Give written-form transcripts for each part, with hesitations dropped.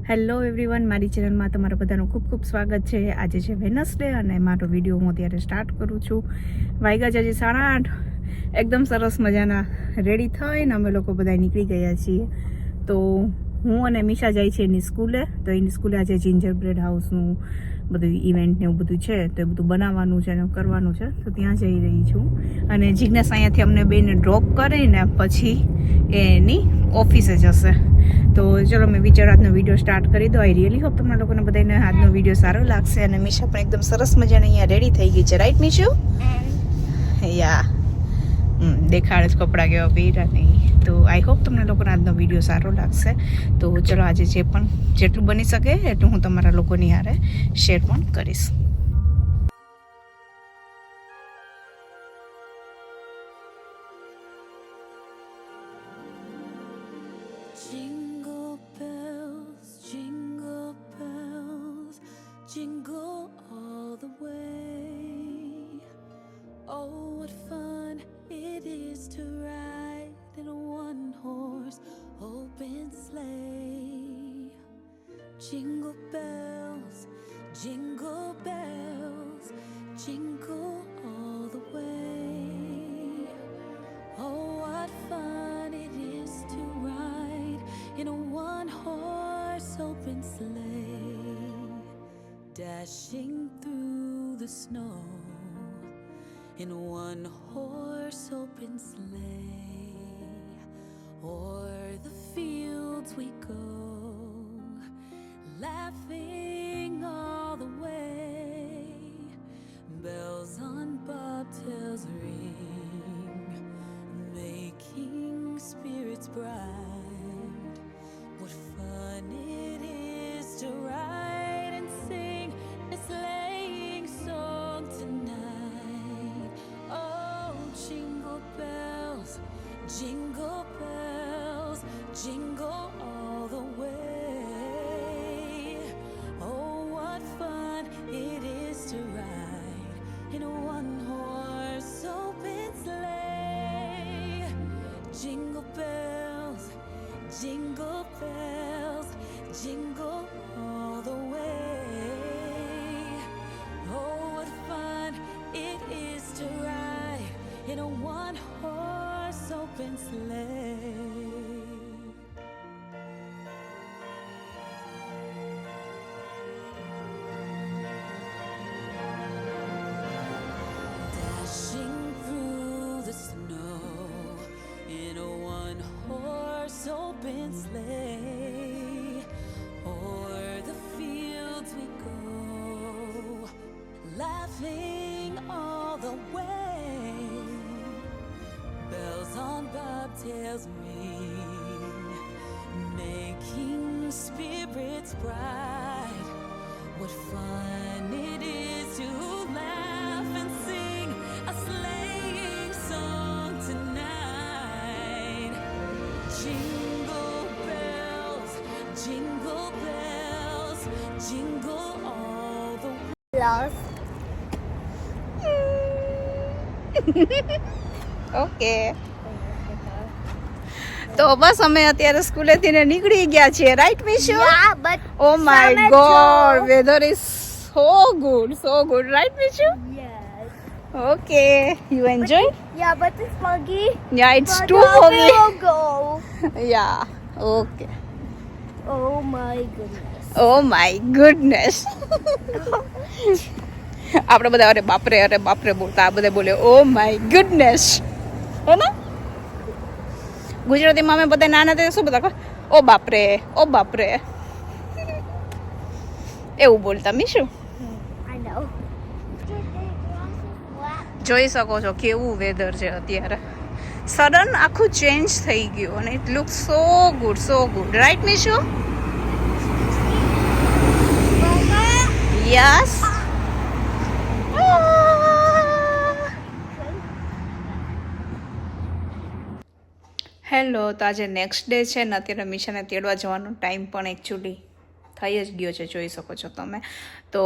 Hello everyone, મારી ચેનલમાં તમારા બધાનું ખૂબ ખૂબ સ્વાગત છે. આજે છે વેનસડે અને મારો વિડીયો હું અત્યારે સ્ટાર્ટ કરું છું. વાગ્યા છે આજે 8:30. એકદમ સરસ મજાના રેડી થઈને અમે લોકો બધા નીકળી ગયા છીએ. તો હું અને મીશા જાય છે એની સ્કૂલે. તો એની સ્કૂલે આજે જિંજર બ્રેડ હાઉસનું બધું ઇવેન્ટ ને એવું બધું છે, તો એ બધું બનાવવાનું છે ને કરવાનું છે. તો ત્યાં જઈ રહી છું અને જિજ્ઞાસ અહીંયાથી અમને બેને ડ્રોપ કરીને પછી એની ઓફિસે જશે. તો ચલો મેં વિચાર આજનો વિડીયો સ્ટાર્ટ કરી દો. આઈ રિયલી હોપ તમને લોકોને બધાને આજનો વિડીયો સારો લાગશે. અને મીશા પણ એકદમ સરસ મજાની અહીંયા રેડી થઈ ગઈ છે, રાઈટ મીશુ? યા દેખાડે જ કપડાં કેવા પહેર્યા નહીં. તો આઈ હોપ તમને લોકોને આજનો વિડીયો સારો લાગશે. તો ચલો આજે જેટલું બની શકે એટલું હું તમારા લોકોની હારે શેર પણ કરીશ. Jingle bells, jingle all the way. Oh, what fun it is to ride in a one-horse open sleigh. Jingle bells, jingle all the way. Oh, what fun it is to ride in a one-horse open sleigh, dashing through the snow in a one-horse open sleigh. O'er the fields we go, laughing all the way. Bells on bobtails ring, making spirits bright. What fun it is to ride and sing a sleighing song tonight. Oh, jingle bells, jingle all the way. Oh, what fun it is to ride in a one-horse open sleigh. Jingle bells, jingle all the way. Oh, what fun it is to ride in a one-horse open sleigh. Dashing through the snow in a one-horse open sleigh. O'er the fields we go, laughing all the way. Bells on bobtails ring, making spirits bright. What fun it is to laugh and sing a sleighing song tonight. Jingle bells, jingle all the way. Okay, તો બસ અમે અત્યારે સ્કૂલેથી ને નીકળી ગયા છીએ, right Mishu? Yeah, but oh my summer god, job. Weather is so good, right Mishu? Yes. Okay, you enjoy? Yeah, but it's foggy. Yeah, it's But too we foggy. will go. Yeah, okay. Oh my goodness. Oh my goodness. આપણે બધા અરે બાપરે બોલતા, આ બધા બોલે oh my goodness, હે ને? ગુજરાતીમાં અમે બધા નાના હતા શું બધા ઓ બાપરે એવું બોલતા. Mishu, I know. જોઈ શકો છો કેવું વેધર છે અત્યારે. સડન આખું ચેન્જ થઈ ગયું અને it look so good, right Mishu? Yes. Hello, તો આજે નેક્સ્ટ ડે છે ને અત્યારે મીશાને તેડવા જવાનો ટાઈમ પણ એકચ્યુઅલી થઈ જ ગયો છે, જોઈ શકો છો તમે. તો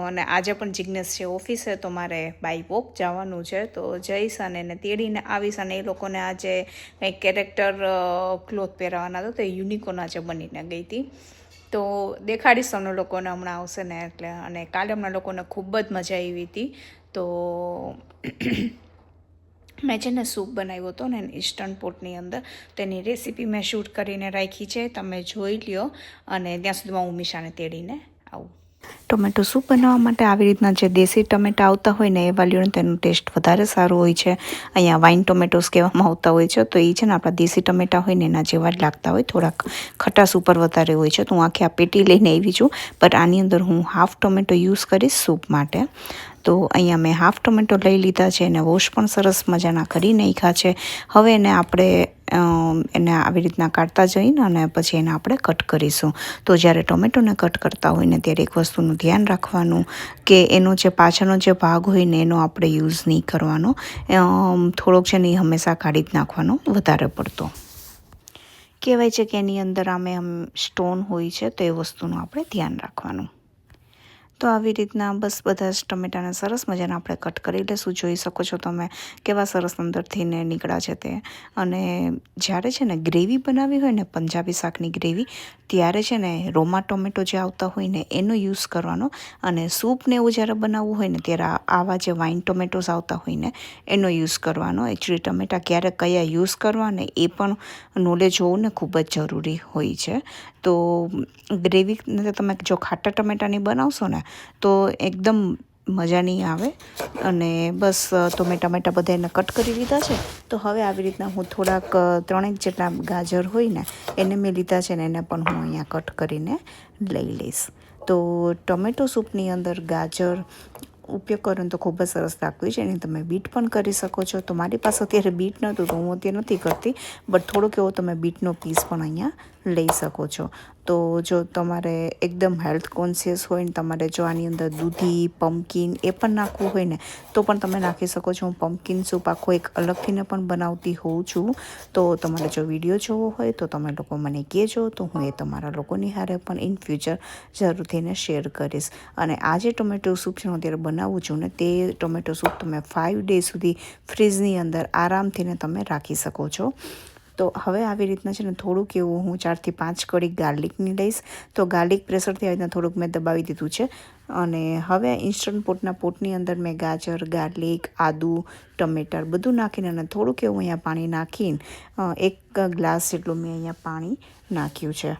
અને આજે પણ જિજ્ઞેસ છે ઓફિસે, તો મારે બાય વોક જવાનું છે. તો જઈશ અને એને તેડીને આવીશ. અને એ લોકોને આજે કંઈક કેરેક્ટર ક્લોથ પહેરાવવાના હતા, તો એ યુનિકોર્ન આજે બનીને ગઈ હતી. તો દેખાડીશ તમને લોકોને હમણાં આવશે ને એટલે. અને કાલે હમણાં લોકોને ખૂબ જ મજા આવી હતી. તો મેં છે ને સૂપ બનાવ્યો હતો ને ઇન્સ્ટન્ટ પોટની અંદર, તેની રેસીપી મેં શૂટ કરીને રાખી છે, તમે જોઈ લ્યો. અને ત્યાં સુધીમાં હું મીશાને તેડીને આવું. ટોમેટો સૂપ બનાવવા માટે આવી રીતના જે દેશી ટમેટા આવતા હોય ને એ લ્યો ને, તેનું ટેસ્ટ વધારે સારું હોય છે. અહીંયા વાઇન ટોમેટોસ કહેવામાં આવતા હોય છે, તો એ છે ને આપણા દેશી ટમેટા હોય ને એના જેવા જ લાગતા હોય, થોડાક ખટાશ ઉપર વધારે હોય છે. તો હું આખી આ પેટી લઈને આવી છું, બટ આની અંદર હું હાફ ટોમેટો યુઝ કરીશ સૂપ માટે. તો અહીંયા મેં હાફ ટોમેટો લઈ લીધા છે, એને વોશ પણ સરસ મજાના કરી નાખ્યા છે. હવે એને આપણે એને આવી રીતના કાઢતા જઈને અને પછી એને આપણે કટ કરીશું. તો જ્યારે ટોમેટોને કટ કરતા હોય ને ત્યારે એક વસ્તુનું ધ્યાન રાખવાનું કે એનો જે પાછળનો જે ભાગ હોય ને એનો આપણે યુઝ નહીં કરવાનો, થોડોક છે ને એ હંમેશા કાઢી જ નાખવાનો વધારે પડતો. કહેવાય છે કે એની અંદર આમે સ્ટોન હોય છે, તો એ વસ્તુનું આપણે ધ્યાન રાખવાનું. તો આવી રીતના બસ બધા જ ટમેટાને સરસ મજાના આપણે કટ કરી લઈશું. જોઈ શકો છો તમે કેવા સરસ અંદરથી ને નીકળ્યા છે તે. અને જ્યારે છે ને ગ્રેવી બનાવી હોય ને, પંજાબી શાકની ગ્રેવી, ત્યારે છે ને રોમા ટોમેટો જે આવતા હોય ને એનો યુઝ કરવાનો. અને સૂપને એવું જ્યારે બનાવવું હોય ને ત્યારે આવા જે વાઇન ટોમેટોસ આવતા હોય ને એનો યુઝ કરવાનો. એકચ્યુઅલી ટમેટા ક્યારે કયા યુઝ કરવા ને એ પણ નોલેજ હોવું ને ખૂબ જ જરૂરી હોય છે. તો ગ્રેવી તમે જો ખાટા ટમેટાની બનાવશો ને તો એકદમ મજા નહીં આવે. અને બસ તો મેં ટમેટા બધા એને કટ કરી લીધા છે. તો હવે આવી રીતના હું થોડાક 3 જેટલા ગાજર હોય ને એને મેં લીધા છે ને એને પણ હું અહીંયા કટ કરીને લઈ લઈશ. તો ટમેટો સૂપની અંદર ગાજર ઉપયોગ કરો ને તો ખૂબ જ સરસ લાગતું છે. એને તમે બીટ પણ કરી શકો છો. તો મારી પાસે અત્યારે બીટ નહોતું તો હું અત્યારે નથી કરતી, બટ થોડોક એવો તમે બીટનો પીસ પણ અહીંયા લઈ શકો છો. તો જો તમારે એકદમ હેલ્થ કોન્શિયસ હોય ને, તમારે જો આની અંદર દૂધી, પમ્પકિન એ પણ નાખવું હોય ને તો પણ તમે નાખી શકો છો. હું પમ્પકિન સૂપ આખો એક અલગથીને પણ બનાવતી હોઉં છું. તો તમારે જો વિડીયો જોવો હોય તો તમે લોકો મને કહેજો, તો હું એ તમારા લોકોની હારે પણ ઇન ફ્યુચર જરૂરથીને શેર કરીશ. અને આ જે ટોમેટો સૂપ છે હું અત્યારે બનાવું છું ને, તે ટોમેટો સૂપ તમે 5 ડે સુધી ફ્રીજની અંદર આરામથી ને તમે રાખી શકો છો. તો હવે આવી રીતના છે ને થોડુંક એવું હું 4 થી 5 કળી ગાર્લિકની લઈશ. તો ગાર્લિક પ્રેશરથી આવી રીતના થોડુંક મેં દબાવી દીધું છે. અને હવે ઇન્સ્ટન્ટ પોટની અંદર મેં ગાજર, ગાર્લિક, આદુ, ટમેટર બધું નાખીને અને થોડુંક એવું અહીંયા પાણી નાખીને 1 ગ્લાસ જેટલું મેં અહીંયા પાણી નાખ્યું છે.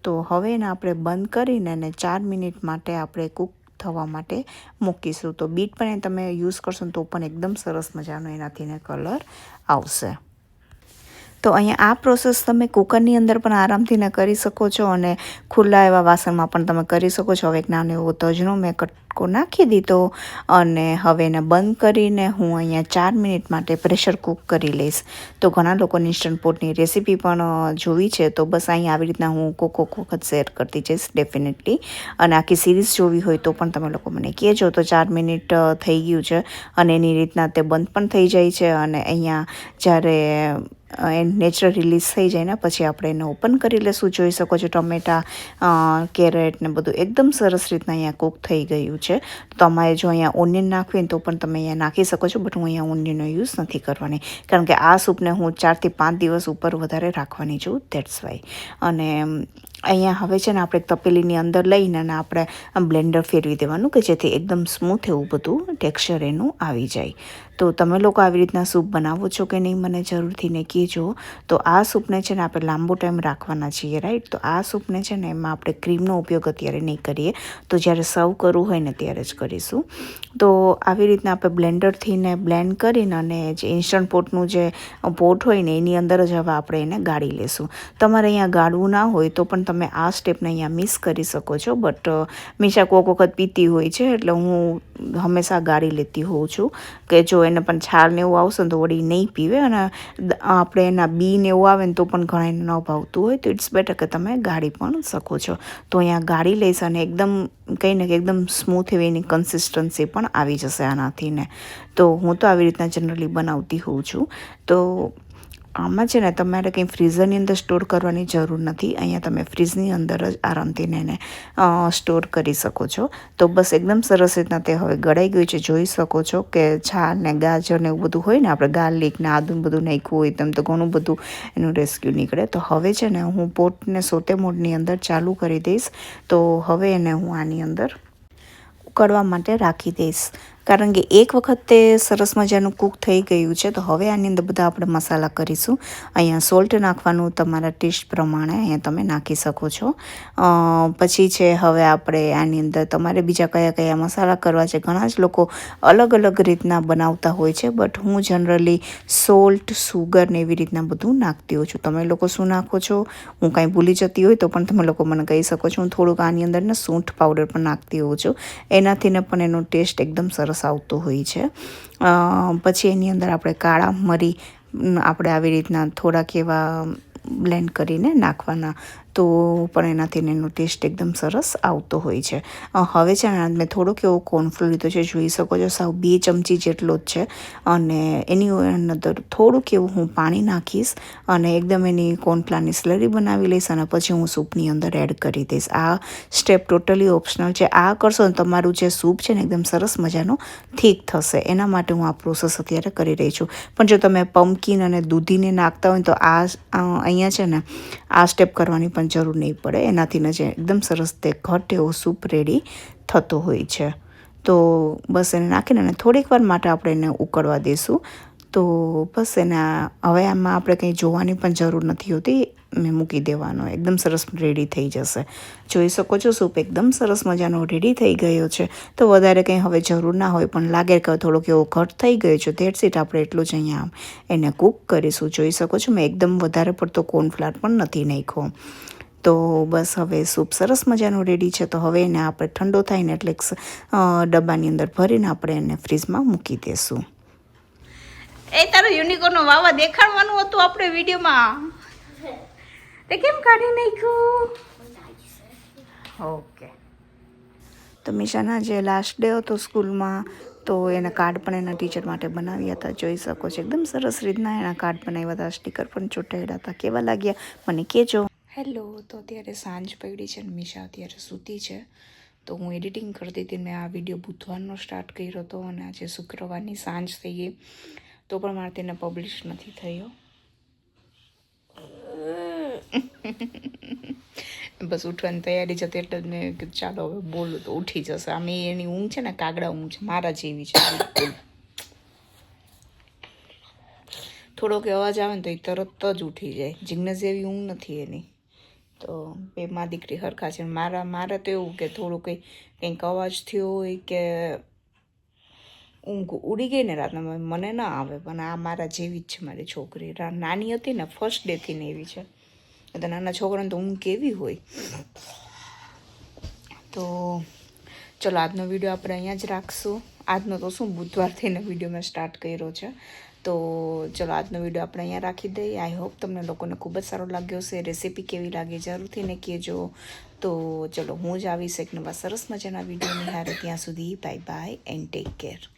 તો હવે એને આપણે બંધ કરીને અને 4 મિનિટ માટે આપણે કૂક થવા માટે મૂકીશું. તો બીટ પણ તમે યુઝ કરશો તો પણ એકદમ સરસ મજાનો એનાથીને કલર આવશે. તો અહીંયા આ પ્રોસેસ તમે કુકરની અંદર પણ આરામથી ને કરી શકો છો અને ખુલ્લા એવા વાસણમાં પણ તમે કરી શકો છો. હવે એક નાનો એવો તજનો મેં કટકો નાખી દીધો અને હવે એને બંધ કરીને હું અહીંયા 4 મિનિટ માટે પ્રેશર કૂક કરી લઈશ. તો ઘણા લોકોને ઇન્સ્ટન્ટ પોટની રેસીપી પણ જોવી છે, તો બસ અહીંયા આવી રીતના હું કોક વખત શેર કરતી જઈશ ડેફિનેટલી. અને આખી સિરીઝ જોવી હોય તો પણ તમે લોકો મને કહેજો. તો 4 મિનિટ થઈ ગયું છે અને એની રીતના તે બંધ પણ થઈ જાય છે. અને અહીંયા જ્યારે એ નેચરલ રિલીઝ થઈ જાય ને પછી આપણે એને ઓપન કરી લઈશું. જોઈ શકો છો ટમેટા, કેરેટ ને બધું એકદમ સરસ રીતના અહીંયા કૂક થઈ ગયું છે. તમારે જો અહીંયા ઓનિયન નાખવી ને તો પણ તમે અહીંયા નાખી શકો છો, બટ હું અહીંયા ઓનિયનનો યુઝ નથી કરવાની કારણ કે આ સૂપને હું 4 થી 5 દિવસ ઉપર વધારે રાખવાની છું, ધેટ્સ વાય. અને અહીંયા હવે છે ને આપણે તપેલીની અંદર લઈને અને આપણે બ્લેન્ડર ફેરવી દેવાનું કે જેથી એકદમ સ્મૂથ એવું બધું ટેક્સચર એનું આવી જાય. તો તમે લોકો આવી રીતના સૂપ બનાવો છો કે નહીં મને જરૂરથી ને કહેજો. તો આ સૂપને છે ને આપણે લાંબો ટાઈમ રાખવાના છીએ, રાઈટ. તો આ સૂપને છે ને એમાં આપણે ક્રીમનો ઉપયોગ અત્યારે નહીં કરીએ, તો જ્યારે સર્વ કરવું હોય ને ત્યારે જ કરીશું. તો આવી રીતના આપણે બ્લેન્ડરથી ને બ્લેન્ડ કરીને અને જે ઇન્સ્ટન્ટ પોટનું જે પોટ હોય ને એની અંદર જ હવે આપણે એને ગાળી લેશું. તમારે અહીંયા ગાળવું ના હોય તો પણ તમે આ સ્ટેપને અહીંયા મિસ કરી શકો છો, બટ મીશા કોઈક વખત પીતી હોય છે એટલે હું હંમેશા ગાળી લેતી હોઉં છું કે જો એને પણ છાલ ને એવું આવશે ને તો વળી નહીં પીવે. અને આપણે એના બી ને એવું આવે ને તો પણ ઘણા એને ન ભાવતું હોય, તો ઇટ્સ બેટર કે તમે ગાળી પણ શકો છો. તો અહીંયા ગાળી લઈશ અને એકદમ કહીને કે એકદમ સ્મૂથ એવી એની કન્સિસ્ટન્સી પણ આવી જશે આનાથી ને. તો હું તો આવી રીતના જનરલી બનાવતી હોઉં છું. તો આમાં છે ને તમારે કંઈ ફ્રીઝરની અંદર સ્ટોર કરવાની જરૂર નથી. અહીંયા તમે ફ્રીઝની અંદર જ આરામથી એને સ્ટોર કરી શકો છો. તો બસ એકદમ સરસ રીતના તે હવે ગળાઈ ગયું છે. જોઈ શકો છો કે છાલ ને ગાજર ને એવું બધું હોય ને, આપણે ગાર્લિક ને આદુ બધું નાખ્યું હોય તેમ તો ઘણું બધું એનું રેસ્ક્યુ નીકળે. તો હવે છે ને હું પોટને સોતે મોડની અંદર ચાલુ કરી દઈશ. તો હવે એને હું આની અંદર ઉકળવા માટે રાખી દઈશ, કારણ કે એક વખત તે સરસ મજાનું કૂક થઈ ગયું છે. તો હવે આની અંદર બધા આપણે મસાલા કરીશું. અહીંયા સોલ્ટ નાખવાનું તમારા ટેસ્ટ પ્રમાણે અહીંયા તમે નાખી શકો છો. પછી છે હવે આપણે આની અંદર તમારે બીજા કયા કયા મસાલા કરવા છે. ઘણા જ લોકો અલગ અલગ રીતના બનાવતા હોય છે, બટ હું જનરલી સોલ્ટ, સુગર ને એવી રીતના બધું નાખતી હોઉં છું. તમે લોકો શું નાખો છો? હું કાંઈ ભૂલી જતી હોય તો પણ તમે લોકો મને કહી શકો છો. હું થોડુંક આની અંદર ને સૂંઠ પાવડર પણ નાખતી હોઉં છું. એનાથી ને પણ એનો ટેસ્ટ એકદમ સરસ આવતો હોય છે. પછી એની અંદર આપણે કાળા મરી આપણે આવી રીતના થોડાક એવા બ્લેન્ડ કરીને નાખવાના, તો પણ એનાથી એનો ટેસ્ટ એકદમ સરસ આવતો હોય છે. હવે છે ને મેં થોડોક એવો કોર્નફ્લોર લીધો છે, જોઈ શકો છો સાવ 2 ચમચી જેટલો જ છે. અને એની અંદર થોડુંક એવું હું પાણી નાખીશ અને એકદમ એની કોર્નફ્લાવરની સ્લરી બનાવી લઈશ અને પછી હું સૂપની અંદર એડ કરી દઈશ. આ સ્ટેપ ટોટલી ઓપ્શનલ છે. આ કરશો ને તમારું જે સૂપ છે ને એકદમ સરસ મજાનો થીક થશે. એના માટે હું આ પ્રોસેસ અત્યારે કરી રહી છું. પણ જો તમે પમ્પકિન અને દૂધીને નાખતા હોય તો અહીંયા છે ને આ સ્ટેપ કરવાની પણ જરૂર નહીં પડે. એનાથી ને જે એકદમ સરસ તે ઘટ એવો સૂપ રેડી થતો હોય છે. તો બસ એને નાખીને અને થોડીક વાર માટે આપણે એને ઉકળવા દઈશું. તો બસ એના હવે આમાં આપણે કંઈ જોવાની પણ જરૂર નથી હોતી. મેં મૂકી દેવાનો, એકદમ સરસ રેડી થઈ જશે. જોઈ શકો છો સૂપ એકદમ સરસ મજાનો રેડી થઈ ગયો છે. તો વધારે કંઈ હવે જરૂર ના હોય, પણ લાગે કે થોડોક એવો ઘટ થઈ ગયો છે, ધેટ્સ ઇટ. આપણે એટલું જ અહીંયા એને કૂક કરીશું. જોઈ શકો છો મેં એકદમ વધારે પડતો કોર્નફ્લાવર પણ નથી નાખ્યો. તો બસ હવે સૂપ સરસ મજાનું રેડી છે. તો હવે એને આપણે ઠંડો થાય ને એટલે ડબ્બાની અંદર ભરીને આપણે એને ફ્રીજમાં મૂકી દઈશું. એ તારો યુનિકોર્નનો વાવા દેખાડવાનું હતું આપણે વિડીયોમાં, તે કેમ કાઢી નાખ્યું? ઓકે. તો મિશાના જે લાસ્ટ ડે હતો સ્કૂલમાં, તો એના કાર્ડ પણ એના ટીચર માટે બનાવ્યા હતા. જોઈ શકો છો એકદમ સરસ રીતના એના કાર્ડ બનાવ્યા હતા, સ્ટીકર પણ ચોંટાડ્યા હતા. કેવા લાગ્યા મને કહેજો. હેલો. તો અત્યારે સાંજ પડી છે ને મિશા અત્યારે સૂતી છે. તો હું એડિટિંગ કરતી હતી. મેં આ વિડીયો બુધવારનો સ્ટાર્ટ કર્યો હતો અને આજે શુક્રવારની સાંજ થઈ ગઈ, તો પણ મારે તેને પબ્લિશ નથી થયો. બસ ઉઠવાની તૈયારી છે એટલે જ મેં કીધું ચાલો હવે બોલું તો ઉઠી જશે. આમ એની ઊંઘ છે ને કાગડા ઊંઘ છે, મારા જેવી છે બિલકુલ. થોડોક અવાજ આવે ને તો એ તરત જ ઉઠી જાય. જિજ્ઞાસ જેવી ઊંઘ નથી એની. તો બે માં દીકરી હરખા છે. મારે તો એવું કે થોડું કંઈક અવાજ થયો હોય કે ઊંઘ ઉડી ગઈ ને રાતના, મને ના આવે. પણ આ મારા જેવી જ છે મારી છોકરી. નાની હતી ને ફર્સ્ટ ડેથી ને એવી છે. તો નાના છોકરાને તો ઊંઘ કેવી હોય. તો ચલો આજનો વિડીયો આપણે અહીંયા જ રાખશું. આજનો તો શું બુધવાર થઈને વિડીયો મેં સ્ટાર્ટ કર્યો છે. તો ચલો આજનો વિડીયો આપણે અહીંયા રાખી દઈએ. આઈ હોપ તમને લોકોને ખૂબ જ સારો લાગ્યો હશે. રેસીપી કેવી લાગી જરૂરથી ને કહેજો. તો ચલો હું જ આવીશ એક નવા સરસ મજાના વિડીયોની હારે. ત્યાં સુધી bye bye and take care.